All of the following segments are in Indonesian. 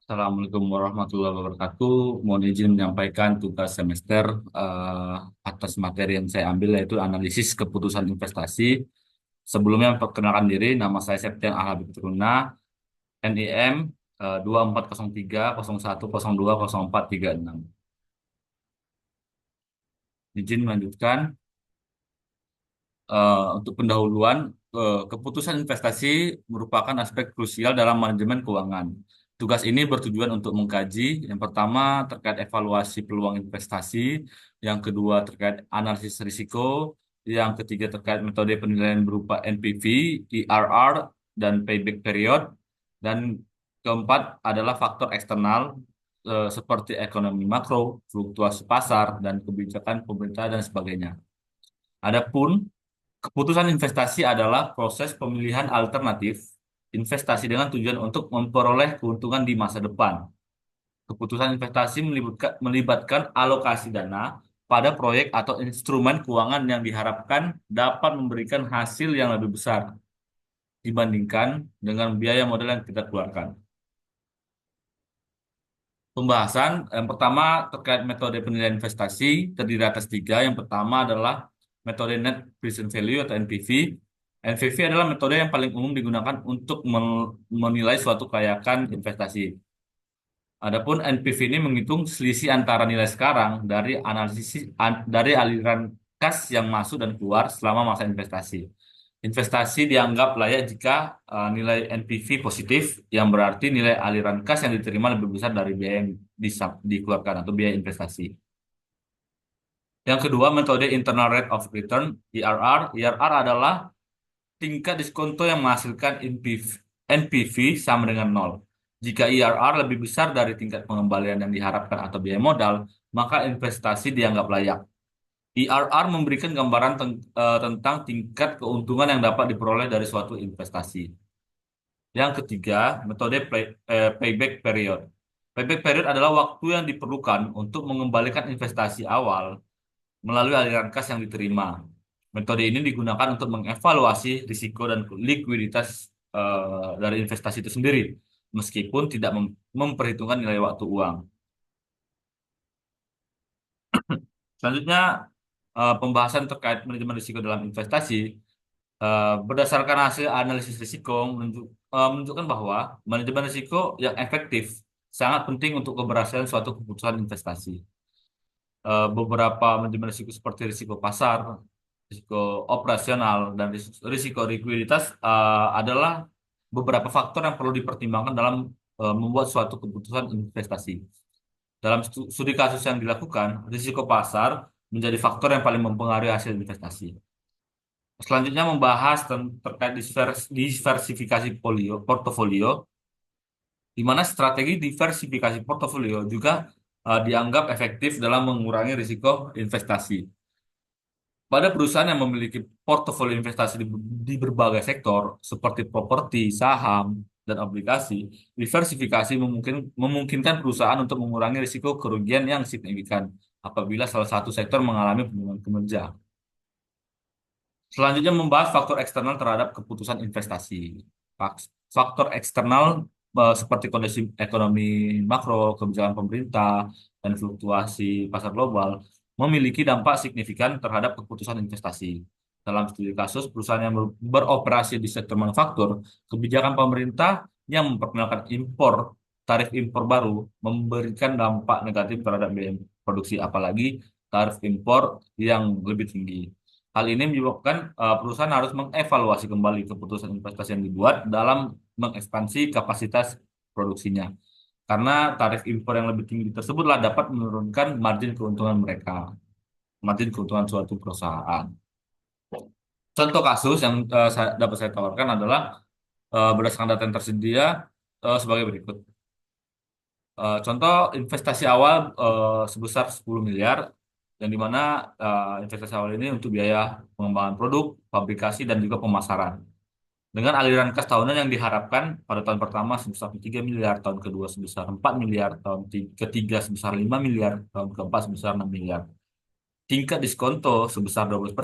Assalamualaikum warahmatullahi wabarakatuh. Mohon izin menyampaikan tugas semester atas materi yang saya ambil yaitu analisis keputusan investasi. Sebelumnya perkenalkan diri, nama saya Septian Alhabib Truna, NIM 2403 01 02 0436. Izin melanjutkan. Untuk pendahuluan, keputusan investasi merupakan aspek krusial dalam manajemen keuangan. Tugas ini bertujuan untuk mengkaji, yang pertama terkait evaluasi peluang investasi, yang kedua terkait analisis risiko, yang ketiga terkait metode penilaian berupa NPV, IRR, dan payback period, dan keempat adalah faktor eksternal seperti ekonomi makro, fluktuasi pasar, dan kebijakan pemerintah dan sebagainya. Adapun keputusan investasi adalah proses pemilihan alternatif investasi dengan tujuan untuk memperoleh keuntungan di masa depan. Keputusan investasi melibatkan alokasi dana pada proyek atau instrumen keuangan yang diharapkan dapat memberikan hasil yang lebih besar dibandingkan dengan biaya modal yang kita keluarkan. Pembahasan yang pertama terkait metode penilaian investasi terdiri atas tiga. Yang pertama adalah metode Net Present Value atau NPV. NPV adalah metode yang paling umum digunakan untuk menilai suatu kelayakan investasi. Adapun NPV ini menghitung selisih antara nilai sekarang dari aliran kas yang masuk dan keluar selama masa investasi. Investasi dianggap layak jika nilai NPV positif, yang berarti nilai aliran kas yang diterima lebih besar dari biaya yang dikeluarkan atau biaya investasi. Yang kedua, metode Internal Rate of Return (IRR). IRR adalah tingkat diskonto yang menghasilkan NPV sama dengan nol. Jika IRR lebih besar dari tingkat pengembalian yang diharapkan atau biaya modal, maka investasi dianggap layak. IRR memberikan gambaran tentang tingkat keuntungan yang dapat diperoleh dari suatu investasi. Yang ketiga, metode payback period. Payback period adalah waktu yang diperlukan untuk mengembalikan investasi awal melalui aliran kas yang diterima. Metode ini digunakan untuk mengevaluasi risiko dan likuiditas dari investasi itu sendiri, meskipun tidak memperhitungkan nilai waktu uang. Selanjutnya, pembahasan terkait manajemen risiko dalam investasi. Berdasarkan hasil analisis risiko menunjukkan bahwa manajemen risiko yang efektif sangat penting untuk keberhasilan suatu keputusan investasi. Beberapa manajemen risiko seperti risiko pasar, risiko operasional, dan risiko likuiditas adalah beberapa faktor yang perlu dipertimbangkan dalam membuat suatu keputusan investasi. Dalam studi kasus yang dilakukan, risiko pasar menjadi faktor yang paling mempengaruhi hasil investasi. Selanjutnya membahas terkait diversifikasi portofolio, di mana strategi diversifikasi portofolio juga dianggap efektif dalam mengurangi risiko investasi. Pada perusahaan yang memiliki portofolio investasi di berbagai sektor, seperti properti, saham, dan obligasi, diversifikasi memungkinkan perusahaan untuk mengurangi risiko kerugian yang signifikan apabila salah satu sektor mengalami penurunan kinerja. Selanjutnya membahas faktor eksternal terhadap keputusan investasi. Faktor eksternal seperti kondisi ekonomi makro, kebijakan pemerintah, dan fluktuasi pasar global memiliki dampak signifikan terhadap keputusan investasi. Dalam studi kasus, perusahaan yang beroperasi di sektor manufaktur, kebijakan pemerintah yang memperkenalkan tarif impor baru memberikan dampak negatif terhadap biaya produksi, apalagi tarif impor yang lebih tinggi. Hal ini menyebabkan perusahaan harus mengevaluasi kembali keputusan investasi yang dibuat dalam mengekspansi kapasitas produksinya. Karena tarif impor yang lebih tinggi tersebutlah dapat menurunkan margin keuntungan mereka, margin keuntungan suatu perusahaan. Contoh kasus yang dapat saya tawarkan adalah berdasarkan data yang tersedia sebagai berikut. Contoh investasi awal sebesar 10 miliar, yang dimana investasi awal ini untuk biaya pengembangan produk, fabrikasi, dan juga pemasaran. Dengan aliran kas tahunan yang diharapkan pada tahun pertama sebesar 3 miliar, tahun kedua sebesar 4 miliar, tahun ketiga sebesar 5 miliar, tahun keempat sebesar 6 miliar. Tingkat diskonto sebesar 12%,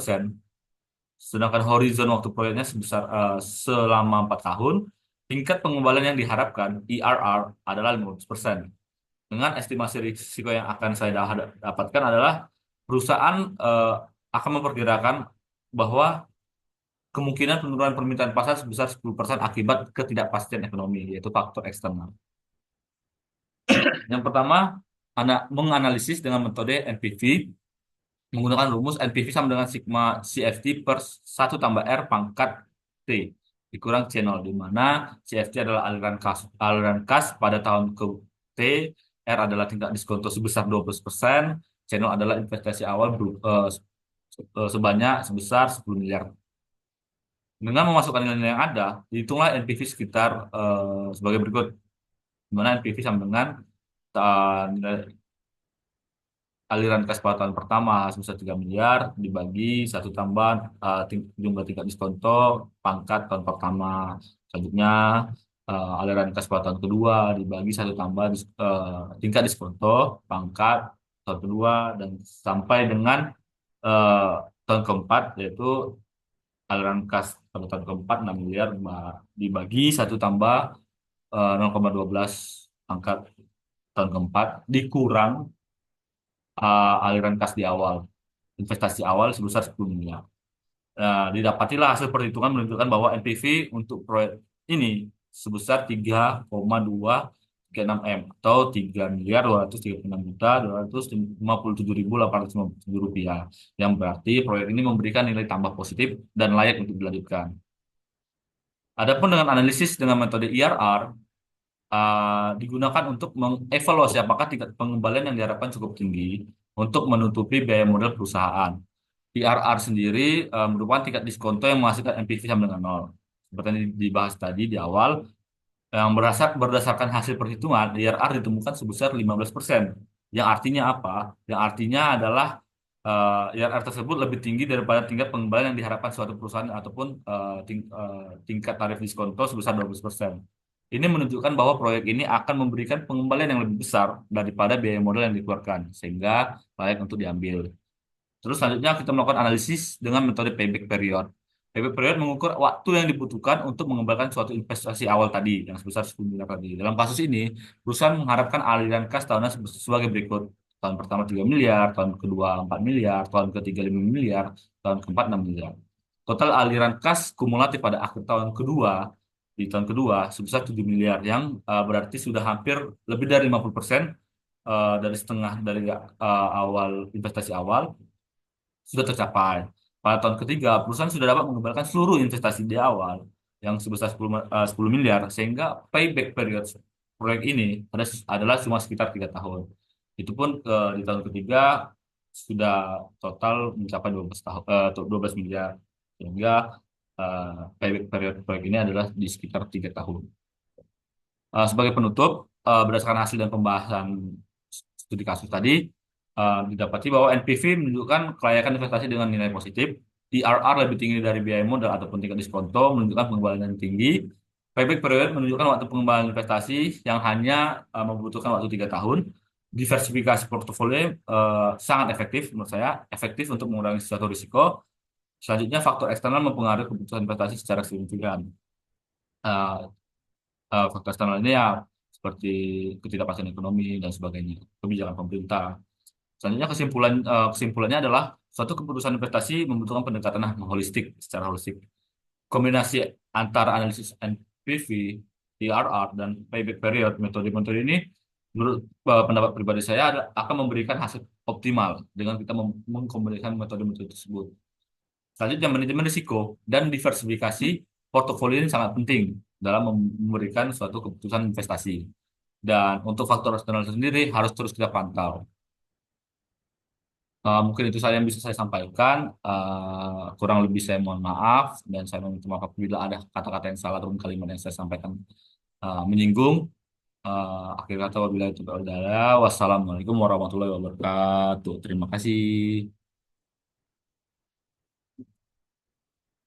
sedangkan horizon waktu proyeknya sebesar selama 4 tahun, tingkat pengembalian yang diharapkan IRR adalah 15%. Dengan estimasi risiko yang akan saya dapatkan adalah perusahaan akan memperkirakan bahwa kemungkinan penurunan permintaan pasar sebesar 10% akibat ketidakpastian ekonomi, yaitu faktor eksternal. Yang pertama, menganalisis dengan metode NPV menggunakan rumus NPV sama dengan sigma CFT per 1 tambah R pangkat T dikurang C0, di mana CFT adalah aliran kas pada tahun ke T, R adalah tingkat diskonto sebesar 12%, C0 adalah investasi awal sebanyak sebesar 10 miliar. Dengan memasukkan nilai yang ada, dihitunglah NPV sekitar sebagai berikut, di mana NPV sama dengan nilai aliran kas pada tahun pertama sebesar 3 miliar dibagi 1 tambah jumlah tingkat diskonto pangkat tahun pertama. Selanjutnya aliran kas pada tahun kedua dibagi 1 tambah tingkat diskonto pangkat tahun kedua dan sampai dengan eh, tahun keempat, yaitu aliran kas pada tahun keempat 6 miliar dibagi 1 tambah 0,12 pangkat tahun keempat dikurang aliran kas di awal, investasi awal sebesar 10 miliar. Nah, didapatilah hasil perhitungan menunjukkan bahwa NPV untuk proyek ini sebesar 3,236 M atau 3.236.257.857 rupiah, yang berarti proyek ini memberikan nilai tambah positif dan layak untuk dilanjutkan. Adapun dengan analisis dengan metode IRR digunakan untuk mengevaluasi apakah tingkat pengembalian yang diharapkan cukup tinggi untuk menutupi biaya modal perusahaan. IRR sendiri merupakan tingkat diskonto yang menghasilkan NPV sama dengan nol. Seperti yang dibahas tadi di awal, yang berdasarkan hasil perhitungan, IRR ditemukan sebesar 15%. Yang artinya apa? Yang artinya adalah IRR tersebut lebih tinggi daripada tingkat pengembalian yang diharapkan suatu perusahaan ataupun tingkat tarif diskonto sebesar 12%. Ini menunjukkan bahwa proyek ini akan memberikan pengembalian yang lebih besar daripada biaya modal yang dikeluarkan, sehingga layak untuk diambil. Terus selanjutnya kita melakukan analisis dengan metode payback period. Payback period mengukur waktu yang dibutuhkan untuk mengembalikan suatu investasi awal tadi yang sebesar 10 miliar tadi. Dalam kasus ini, perusahaan mengharapkan aliran kas tahunan sebagai berikut. Tahun pertama 3 miliar, tahun kedua 4 miliar, tahun ketiga 5 miliar, tahun keempat 6 miliar. Total aliran kas kumulatif pada akhir tahun kedua, di tahun kedua sebesar 7 miliar, yang berarti sudah hampir lebih dari 50% dari setengah dari awal investasi awal sudah tercapai. Pada tahun ketiga, perusahaan sudah dapat mengembalikan seluruh investasi di awal yang sebesar 10 miliar, sehingga payback period proyek ini adalah cuma sekitar 3 tahun. Itu pun di tahun ketiga sudah total mencapai 12 tahun, 12 miliar, sehingga payback period proyek ini adalah di sekitar 3 tahun. Sebagai penutup, berdasarkan hasil dan pembahasan studi kasus tadi, didapati bahwa NPV menunjukkan kelayakan investasi dengan nilai positif, IRR lebih tinggi dari biaya modal ataupun tingkat diskonto menunjukkan pengembalian yang tinggi, payback period menunjukkan waktu pengembalian investasi yang hanya membutuhkan waktu 3 tahun, diversifikasi portofolio sangat efektif menurut saya, efektif untuk mengurangi suatu risiko. Selanjutnya, faktor eksternal mempengaruhi keputusan investasi secara signifikan. Eh, Faktor eksternal ini ya seperti ketidakpastian ekonomi dan sebagainya, kebijakan pemerintah. Selanjutnya kesimpulannya adalah suatu keputusan investasi membutuhkan pendekatan secara holistik. Kombinasi antara analisis NPV, IRR, dan payback period, metode-metode ini menurut pendapat pribadi saya akan memberikan hasil optimal dengan kita mengkombinasikan metode-metode tersebut. Selanjutnya, manajemen risiko dan diversifikasi portofolio ini sangat penting dalam memberikan suatu keputusan investasi. Dan untuk faktor eksternal sendiri harus terus kita pantau. Mungkin itu saja yang bisa saya sampaikan. Kurang lebih saya mohon maaf dan saya meminta maaf apabila ada kata-kata yang salah ataupun kalimat yang saya sampaikan menyinggung. Akhir kata wabillahi taufiq wal hidayah. Wassalamualaikum warahmatullahi wabarakatuh. Terima kasih.